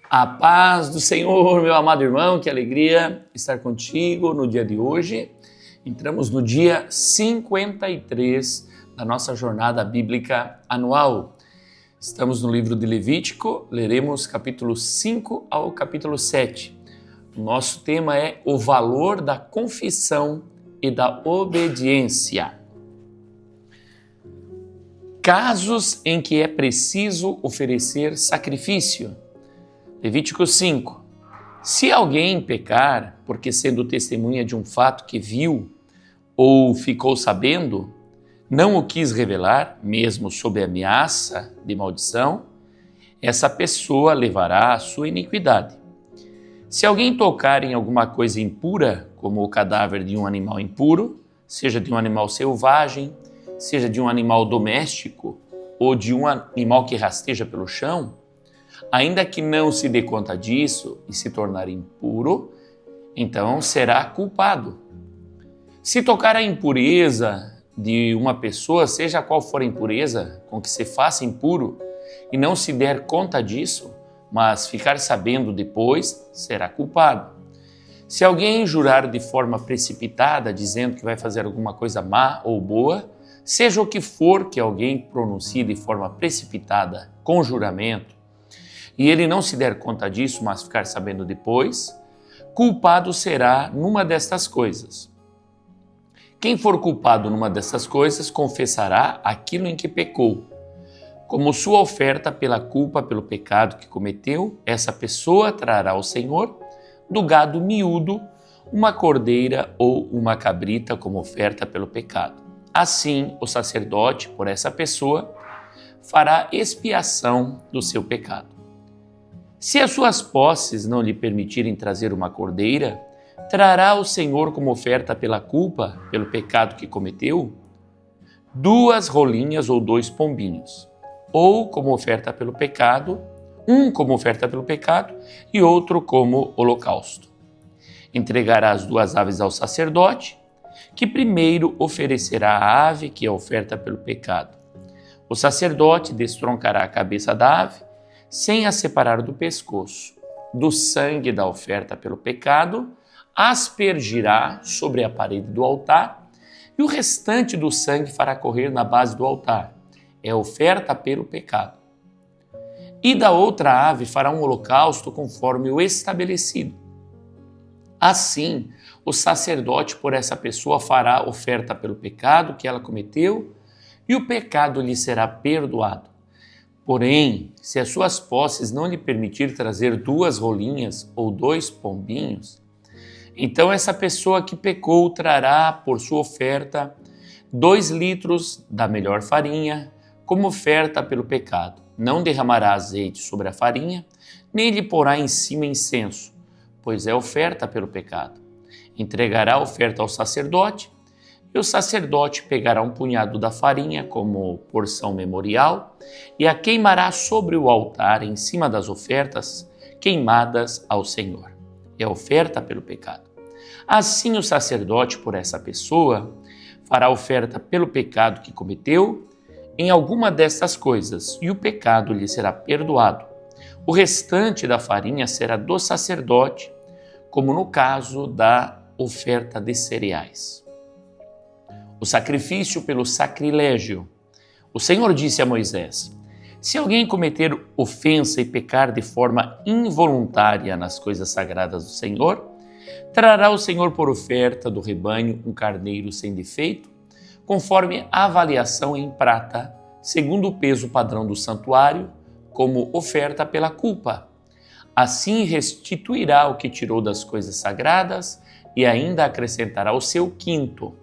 A paz do Senhor, meu amado irmão, que alegria estar contigo no dia de hoje. Entramos no dia 53 da nossa jornada bíblica anual. Estamos no livro de Levítico, leremos capítulo 5 ao capítulo 7. O nosso tema é o valor da confissão e da obediência. Casos em que é preciso oferecer sacrifício. Levítico 5. Se alguém pecar, porque sendo testemunha de um fato que viu ou ficou sabendo, não o quis revelar, mesmo sob ameaça de maldição, essa pessoa levará a sua iniquidade. Se alguém tocar em alguma coisa impura, como o cadáver de um animal impuro, seja de um animal selvagem, seja de um animal doméstico ou de um animal que rasteja pelo chão, ainda que não se dê conta disso e se tornar impuro, então será culpado. Se tocar a impureza de uma pessoa, seja qual for a impureza com que se faça impuro, e não se der conta disso, mas ficar sabendo depois, será culpado. Se alguém jurar de forma precipitada, dizendo que vai fazer alguma coisa má ou boa, seja o que for que alguém pronuncie de forma precipitada, com juramento, e ele não se der conta disso, mas ficar sabendo depois, culpado será numa destas coisas. Quem for culpado numa dessas coisas, confessará aquilo em que pecou. Como sua oferta pela culpa, pelo pecado que cometeu, essa pessoa trará ao Senhor, do gado miúdo, uma cordeira ou uma cabrita como oferta pelo pecado. Assim, o sacerdote, por essa pessoa, fará expiação do seu pecado. Se as suas posses não lhe permitirem trazer uma cordeira, trará ao Senhor como oferta pela culpa, pelo pecado que cometeu, 2 rolinhas ou 2 pombinhos, ou como oferta pelo pecado, um como oferta pelo pecado e outro como holocausto. Entregará as 2 aves ao sacerdote, que primeiro oferecerá a ave que é oferta pelo pecado. O sacerdote destroncará a cabeça da ave, sem a separar do pescoço. Do sangue da oferta pelo pecado, aspergirá sobre a parede do altar, e o restante do sangue fará correr na base do altar. É oferta pelo pecado. E da outra ave fará um holocausto conforme o estabelecido. Assim, o sacerdote por essa pessoa fará oferta pelo pecado que ela cometeu, e o pecado lhe será perdoado. Porém, se as suas posses não lhe permitir trazer 2 rolinhas ou 2 pombinhos, então essa pessoa que pecou trará por sua oferta 2 litros da melhor farinha, como oferta pelo pecado. Não derramará azeite sobre a farinha, nem lhe porá em cima incenso, pois é oferta pelo pecado. Entregará a oferta ao sacerdote, e o sacerdote pegará um punhado da farinha como porção memorial e a queimará sobre o altar em cima das ofertas queimadas ao Senhor. É oferta pelo pecado. Assim o sacerdote por essa pessoa fará oferta pelo pecado que cometeu em alguma destas coisas e o pecado lhe será perdoado. O restante da farinha será do sacerdote, como no caso da oferta de cereais. O sacrifício pelo sacrilégio. O Senhor disse a Moisés: se alguém cometer ofensa e pecar de forma involuntária nas coisas sagradas do Senhor, trará o Senhor por oferta do rebanho um carneiro sem defeito, conforme a avaliação em prata, segundo o peso padrão do santuário, como oferta pela culpa. Assim restituirá o que tirou das coisas sagradas e ainda acrescentará o seu quinto,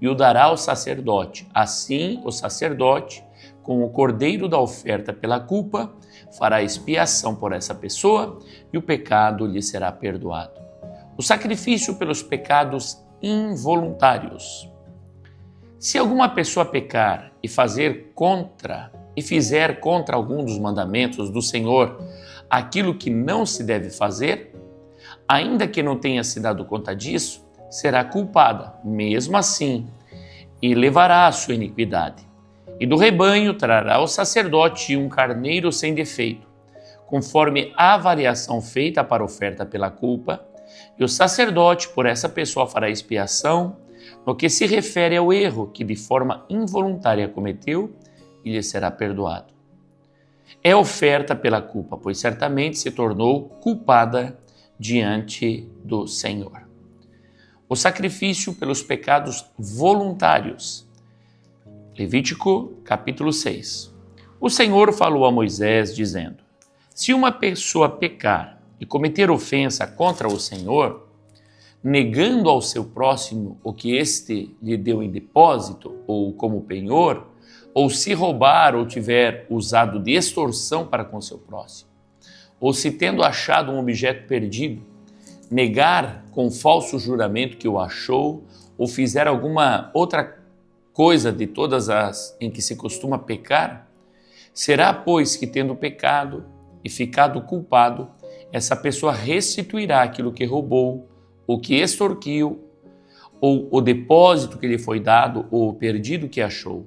e o dará ao sacerdote. Assim, o sacerdote, com o cordeiro da oferta pela culpa, fará expiação por essa pessoa e o pecado lhe será perdoado. O sacrifício pelos pecados involuntários. Se alguma pessoa pecar e fizer contra algum dos mandamentos do Senhor aquilo que não se deve fazer, ainda que não tenha se dado conta disso, será culpada, mesmo assim, e levará a sua iniquidade. E do rebanho trará ao sacerdote um carneiro sem defeito, conforme a avaliação feita para a oferta pela culpa, e o sacerdote por essa pessoa fará expiação no que se refere ao erro que de forma involuntária cometeu e lhe será perdoado. É oferta pela culpa, pois certamente se tornou culpada diante do Senhor. O sacrifício pelos pecados voluntários. Levítico, capítulo 6. O Senhor falou a Moisés, dizendo: se uma pessoa pecar e cometer ofensa contra o Senhor, negando ao seu próximo o que este lhe deu em depósito ou como penhor, ou se roubar ou tiver usado de extorsão para com seu próximo, ou se tendo achado um objeto perdido, negar com falso juramento que o achou, ou fizer alguma outra coisa de todas as em que se costuma pecar, será, pois, que tendo pecado e ficado culpado, essa pessoa restituirá aquilo que roubou, o que extorquiu, ou o depósito que lhe foi dado, ou o perdido que achou,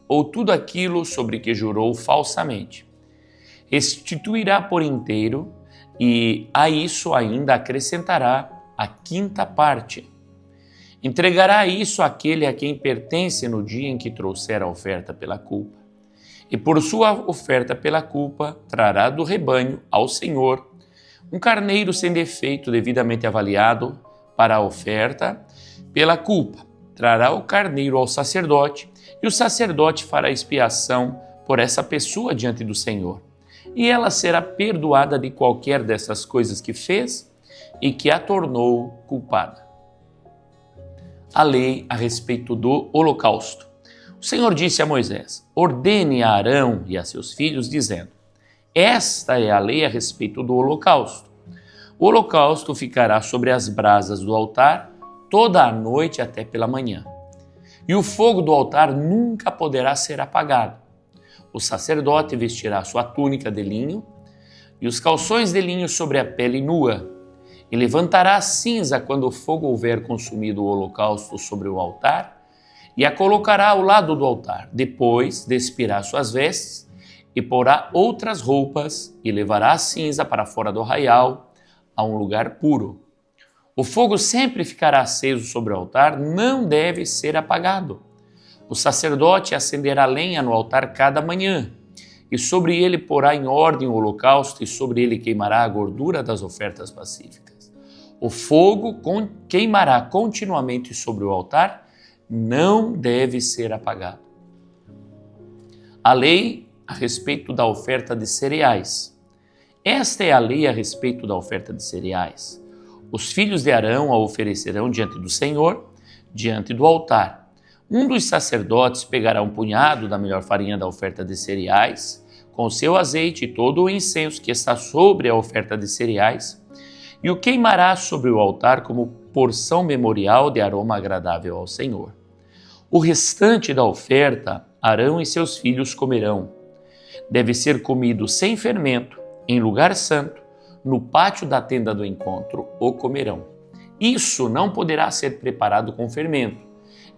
ou tudo aquilo sobre que jurou falsamente. Restituirá por inteiro, e a isso ainda acrescentará a quinta parte. Entregará isso àquele a quem pertence no dia em que trouxer a oferta pela culpa. E por sua oferta pela culpa, trará do rebanho ao Senhor um carneiro sem defeito, devidamente avaliado para a oferta pela culpa. Trará o carneiro ao sacerdote, e o sacerdote fará expiação por essa pessoa diante do Senhor. E ela será perdoada de qualquer dessas coisas que fez e que a tornou culpada. A lei a respeito do holocausto. O Senhor disse a Moisés: ordene a Arão e a seus filhos, dizendo: esta é a lei a respeito do holocausto. O holocausto ficará sobre as brasas do altar toda a noite até pela manhã. E o fogo do altar nunca poderá ser apagado. O sacerdote vestirá sua túnica de linho e os calções de linho sobre a pele nua, e levantará a cinza quando o fogo houver consumido o holocausto sobre o altar, e a colocará ao lado do altar. Depois despirá suas vestes e porá outras roupas, e levará a cinza para fora do arraial, a um lugar puro. O fogo sempre ficará aceso sobre o altar, não deve ser apagado. O sacerdote acenderá lenha no altar cada manhã, e sobre ele porá em ordem o holocausto, e sobre ele queimará a gordura das ofertas pacíficas. O fogo queimará continuamente sobre o altar, não deve ser apagado. A lei a respeito da oferta de cereais. Esta é a lei a respeito da oferta de cereais. Os filhos de Arão a oferecerão diante do Senhor, diante do altar. Um dos sacerdotes pegará um punhado da melhor farinha da oferta de cereais, com o seu azeite e todo o incenso que está sobre a oferta de cereais, e o queimará sobre o altar como porção memorial de aroma agradável ao Senhor. O restante da oferta, Arão e seus filhos comerão. Deve ser comido sem fermento, em lugar santo, no pátio da tenda do encontro o comerão. Isso não poderá ser preparado com fermento.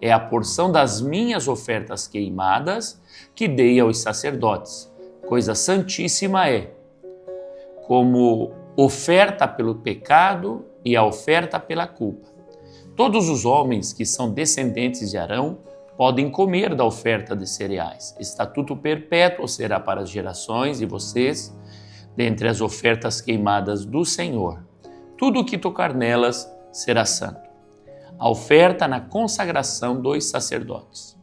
É a porção das minhas ofertas queimadas que dei aos sacerdotes. Coisa santíssima é, como oferta pelo pecado e a oferta pela culpa. Todos os homens que são descendentes de Arão podem comer da oferta de cereais. Estatuto perpétuo será para as gerações de vocês, dentre as ofertas queimadas do Senhor. Tudo o que tocar nelas será santo. A oferta na consagração dos sacerdotes.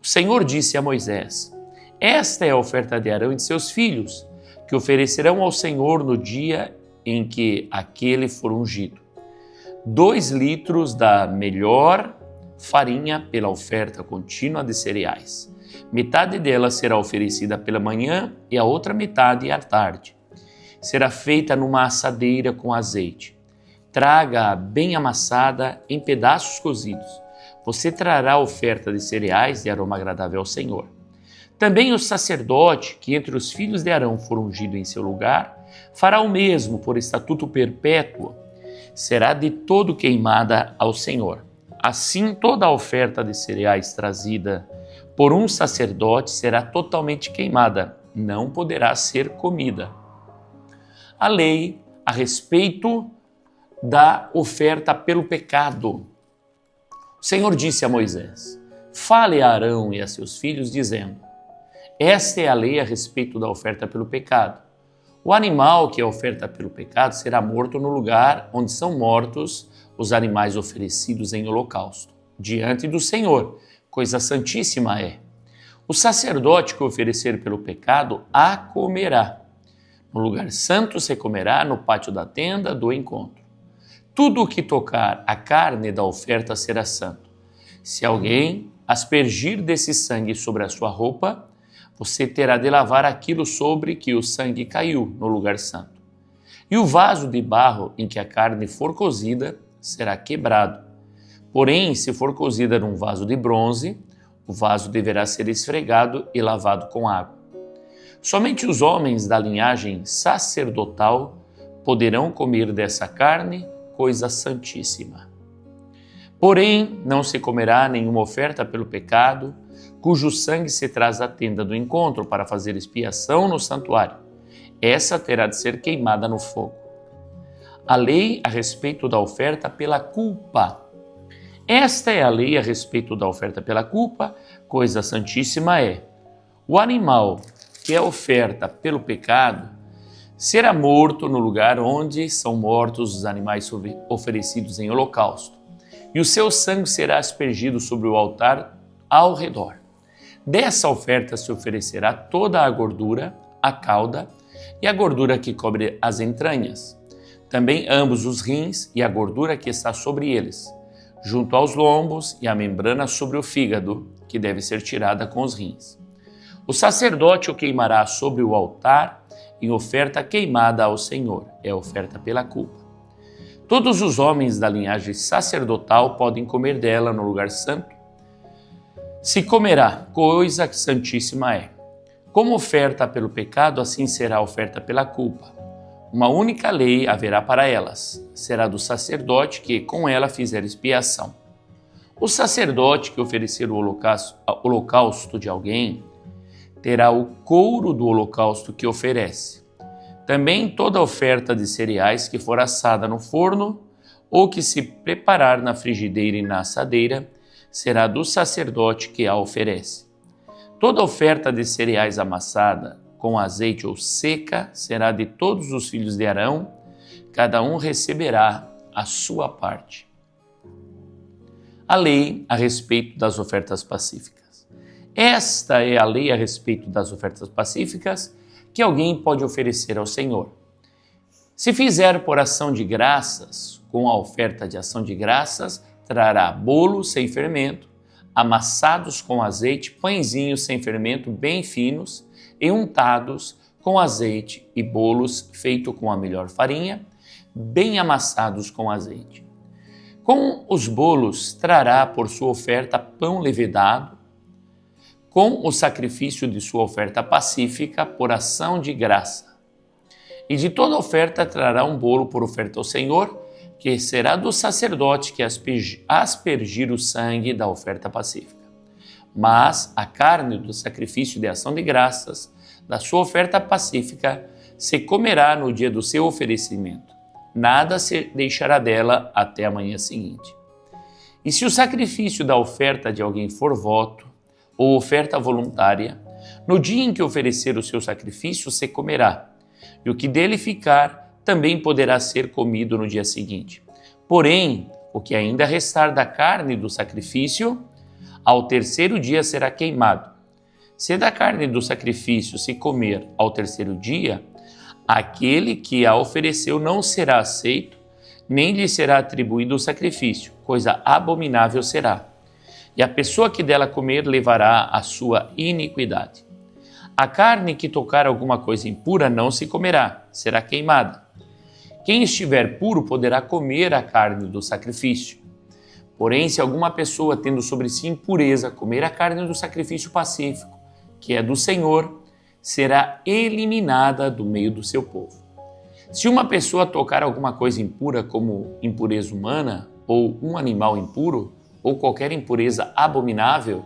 O Senhor disse a Moisés: esta é a oferta de Arão e de seus filhos, que oferecerão ao Senhor no dia em que aquele for ungido. 2 litros da melhor farinha pela oferta contínua de cereais. Metade dela será oferecida pela manhã e a outra metade à tarde. Será feita numa assadeira com azeite. Traga-a bem amassada em pedaços cozidos. Você trará a oferta de cereais de aroma agradável ao Senhor. Também o sacerdote, que entre os filhos de Arão for ungido em seu lugar, fará o mesmo por estatuto perpétuo. Será de todo queimada ao Senhor. Assim, toda a oferta de cereais trazida por um sacerdote será totalmente queimada, não poderá ser comida. a lei a respeito da oferta pelo pecado. O Senhor disse a Moisés: fale a Arão e a seus filhos, dizendo: esta é a lei a respeito da oferta pelo pecado. O animal que é oferta pelo pecado será morto no lugar onde são mortos os animais oferecidos em holocausto, diante do Senhor, coisa santíssima é. O sacerdote que oferecer pelo pecado a comerá. No lugar santo se comerá no pátio da tenda do encontro. Tudo o que tocar a carne da oferta será santo. Se alguém aspergir desse sangue sobre a sua roupa, você terá de lavar aquilo sobre que o sangue caiu no lugar santo. E o vaso de barro em que a carne for cozida será quebrado. Porém, se for cozida num vaso de bronze, o vaso deverá ser esfregado e lavado com água. Somente os homens da linhagem sacerdotal poderão comer dessa carne, coisa santíssima. Porém, não se comerá nenhuma oferta pelo pecado, cujo sangue se traz à tenda do encontro para fazer expiação no santuário. Essa terá de ser queimada no fogo. A lei a respeito da oferta pela culpa. Esta é a lei a respeito da oferta pela culpa, coisa santíssima é. O animal que é oferta pelo pecado será morto no lugar onde são mortos os animais oferecidos em holocausto, e o seu sangue será aspergido sobre o altar ao redor. Dessa oferta se oferecerá toda a gordura, a cauda e a gordura que cobre as entranhas, também ambos os rins e a gordura que está sobre eles, junto aos lombos e a membrana sobre o fígado, que deve ser tirada com os rins. O sacerdote o queimará sobre o altar em oferta queimada ao Senhor, é oferta pela culpa. Todos os homens da linhagem sacerdotal podem comer dela no lugar santo. Se comerá, coisa santíssima é. Como oferta pelo pecado, assim será a oferta pela culpa. Uma única lei haverá para elas, será do sacerdote que com ela fizer expiação. O sacerdote que oferecer o holocausto de alguém terá o couro do holocausto que oferece. Também toda oferta de cereais que for assada no forno ou que se preparar na frigideira e na assadeira será do sacerdote que a oferece. Toda oferta de cereais amassada com azeite ou seca será de todos os filhos de Arão, cada um receberá a sua parte. A lei a respeito das ofertas pacíficas. Esta é a lei a respeito das ofertas pacíficas que alguém pode oferecer ao Senhor. Se fizer por ação de graças, com a oferta de ação de graças, trará bolos sem fermento, amassados com azeite, pãezinhos sem fermento bem finos e untados com azeite, e bolos feitos com a melhor farinha, bem amassados com azeite. Com os bolos trará por sua oferta pão levedado, com o sacrifício de sua oferta pacífica por ação de graça. E de toda oferta trará um bolo por oferta ao Senhor, que será do sacerdote que aspergir o sangue da oferta pacífica. Mas a carne do sacrifício de ação de graças, da sua oferta pacífica, se comerá no dia do seu oferecimento. Nada se deixará dela até a manhã seguinte. E se o sacrifício da oferta de alguém for voto, ou oferta voluntária, no dia em que oferecer o seu sacrifício, se comerá, e o que dele ficar também poderá ser comido no dia seguinte. Porém, o que ainda restar da carne do sacrifício, ao terceiro dia será queimado. Se da carne do sacrifício se comer ao terceiro dia, aquele que a ofereceu não será aceito, nem lhe será atribuído o sacrifício, coisa abominável será. E a pessoa que dela comer levará a sua iniquidade. A carne que tocar alguma coisa impura não se comerá, será queimada. Quem estiver puro poderá comer a carne do sacrifício. Porém, se alguma pessoa, tendo sobre si impureza, comer a carne do sacrifício pacífico, que é do Senhor, será eliminada do meio do seu povo. Se uma pessoa tocar alguma coisa impura, como impureza humana, ou um animal impuro, ou qualquer impureza abominável,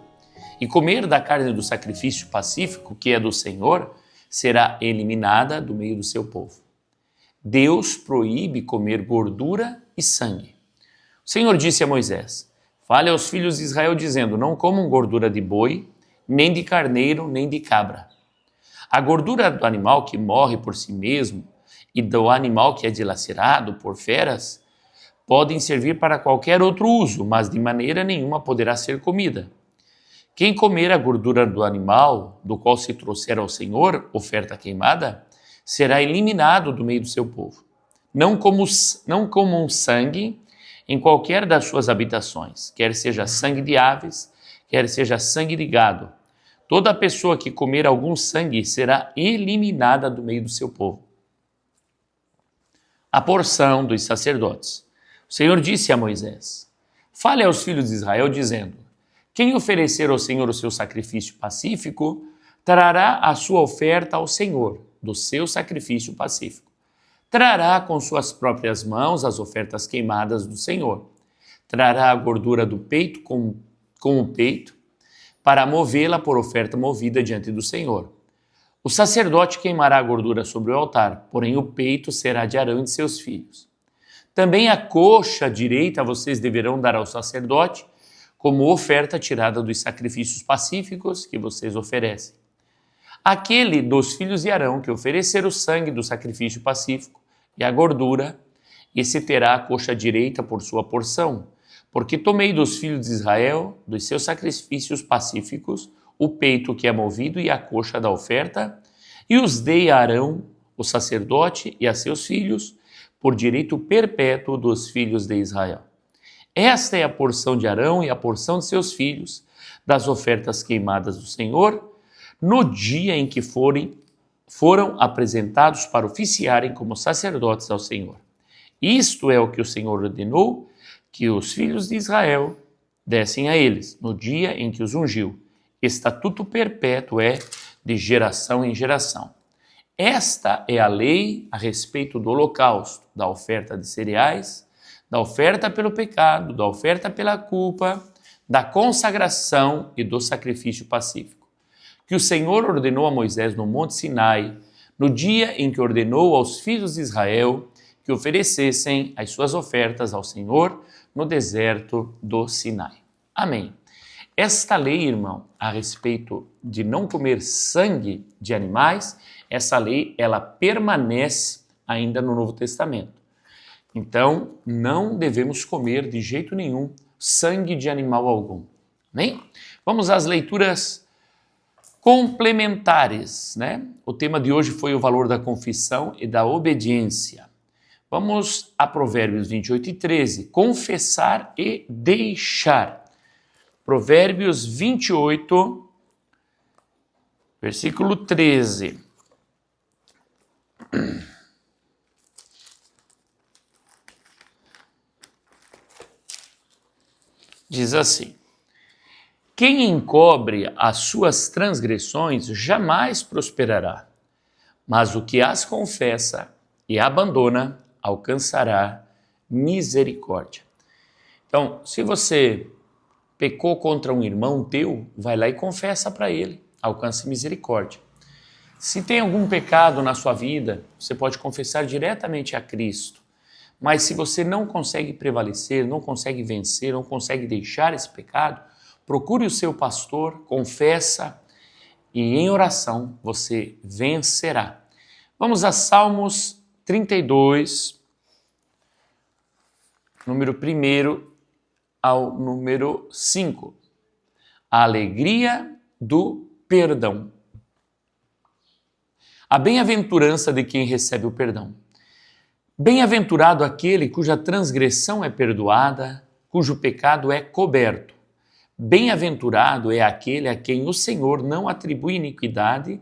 e comer da carne do sacrifício pacífico, que é do Senhor, será eliminada do meio do seu povo. Deus proíbe comer gordura e sangue. O Senhor disse a Moisés: fale aos filhos de Israel dizendo: não comam gordura de boi, nem de carneiro, nem de cabra. A gordura do animal que morre por si mesmo e do animal que é dilacerado por feras podem servir para qualquer outro uso, mas de maneira nenhuma poderá ser comida. Quem comer a gordura do animal, do qual se trouxer ao Senhor oferta queimada, será eliminado do meio do seu povo. Não comam sangue em qualquer das suas habitações, quer seja sangue de aves, quer seja sangue de gado. Toda pessoa que comer algum sangue será eliminada do meio do seu povo. A porção dos sacerdotes. O Senhor disse a Moisés: fale aos filhos de Israel dizendo: quem oferecer ao Senhor o seu sacrifício pacífico, trará a sua oferta ao Senhor do seu sacrifício pacífico. Trará com suas próprias mãos as ofertas queimadas do Senhor. Trará a gordura do peito com o peito, para movê-la por oferta movida diante do Senhor. O sacerdote queimará a gordura sobre o altar, porém o peito será de Arão e de seus filhos. Também a coxa direita vocês deverão dar ao sacerdote, como oferta tirada dos sacrifícios pacíficos que vocês oferecem. Aquele dos filhos de Arão que oferecer o sangue do sacrifício pacífico e a gordura, esse terá a coxa direita por sua porção, porque tomei dos filhos de Israel, dos seus sacrifícios pacíficos, o peito que é movido e a coxa da oferta, e os dei a Arão, o sacerdote, e a seus filhos, por direito perpétuo dos filhos de Israel. Esta é a porção de Arão e a porção de seus filhos, das ofertas queimadas do Senhor, no dia em que foram apresentados para oficiarem como sacerdotes ao Senhor. Isto é o que o Senhor ordenou que os filhos de Israel dessem a eles, no dia em que os ungiu. Estatuto perpétuo é de geração em geração. Esta é a lei a respeito do holocausto, da oferta de cereais, da oferta pelo pecado, da oferta pela culpa, da consagração e do sacrifício pacífico, que o Senhor ordenou a Moisés no Monte Sinai, no dia em que ordenou aos filhos de Israel que oferecessem as suas ofertas ao Senhor no deserto do Sinai. Amém. Esta lei, irmão, a respeito de não comer sangue de animais, essa lei, ela permanece ainda no Novo Testamento. Então, não devemos comer de jeito nenhum sangue de animal algum. Amém? Vamos às leituras complementares, né? O tema de hoje foi o valor da confissão e da obediência. Vamos a Provérbios 28:13, confessar e deixar. Provérbios 28, versículo 13. Diz assim: quem encobre as suas transgressões jamais prosperará, mas o que as confessa e abandona alcançará misericórdia. Então, se você pecou contra um irmão teu, vai lá e confessa para ele, alcance misericórdia. Se tem algum pecado na sua vida, você pode confessar diretamente a Cristo. Mas se você não consegue prevalecer, não consegue vencer, não consegue deixar esse pecado, procure o seu pastor, confessa e em oração você vencerá. Vamos a Salmos 32, número 1 ao número 5. A alegria do perdão. A bem-aventurança de quem recebe o perdão. Bem-aventurado aquele cuja transgressão é perdoada, cujo pecado é coberto. Bem-aventurado é aquele a quem o Senhor não atribui iniquidade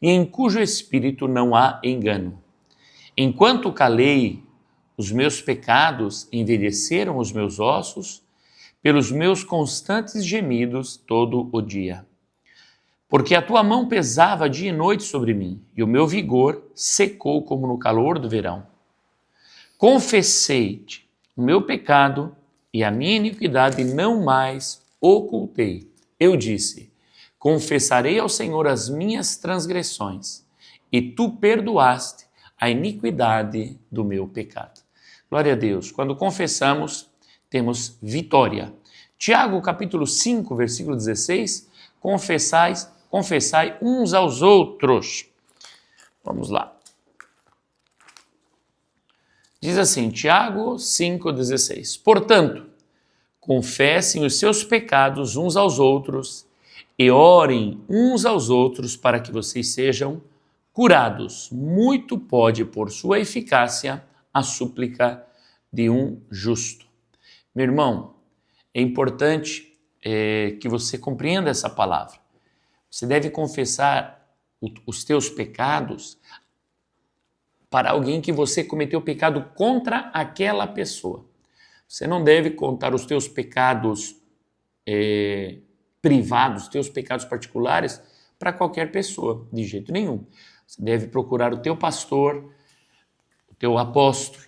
e em cujo espírito não há engano. Enquanto calei, os meus pecados envelheceram os meus ossos, pelos meus constantes gemidos todo o dia. Porque a tua mão pesava dia e noite sobre mim, e o meu vigor secou como no calor do verão. Confessei-te o meu pecado e a minha iniquidade não mais ocultei. Eu disse: confessarei ao Senhor as minhas transgressões, e tu perdoaste a iniquidade do meu pecado. Glória a Deus. Quando confessamos, temos vitória. Tiago, capítulo 5, versículo 16, confessai uns aos outros. Vamos lá. Diz assim, Tiago 5,16. Portanto, confessem os seus pecados uns aos outros e orem uns aos outros para que vocês sejam curados. Muito pode, por sua eficácia, a súplica de um justo. Meu irmão, é importante que você compreenda essa palavra. Você deve confessar os teus pecados para alguém que você cometeu pecado contra aquela pessoa. Você não deve contar os teus pecados privados, os teus pecados particulares para qualquer pessoa, de jeito nenhum. Você deve procurar o teu pastor, o teu apóstolo,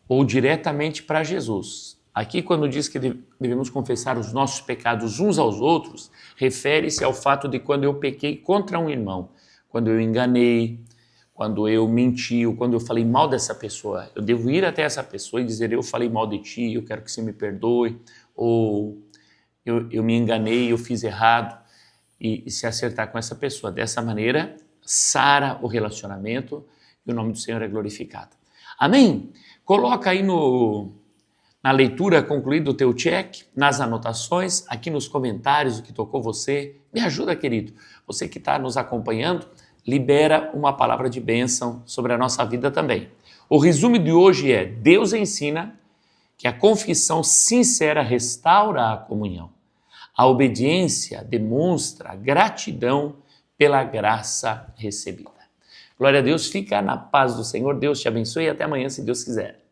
ou diretamente para Jesus. Aqui, quando diz que devemos confessar os nossos pecados uns aos outros, refere-se ao fato de quando eu pequei contra um irmão, quando eu enganei, quando eu menti, ou quando eu falei mal dessa pessoa. Eu devo ir até essa pessoa e dizer, eu falei mal de ti, eu quero que você me perdoe, ou eu me enganei, eu fiz errado, e se acertar com essa pessoa. Dessa maneira, sara o relacionamento e o nome do Senhor é glorificado. Amém? Coloca aí na leitura concluída o teu check, nas anotações, aqui nos comentários o que tocou você. Me ajuda, querido. Você que está nos acompanhando, libera uma palavra de bênção sobre a nossa vida também. O resumo de hoje é: Deus ensina que a confissão sincera restaura a comunhão. A obediência demonstra gratidão pela graça recebida. Glória a Deus, fica na paz do Senhor. Deus te abençoe e até amanhã, se Deus quiser.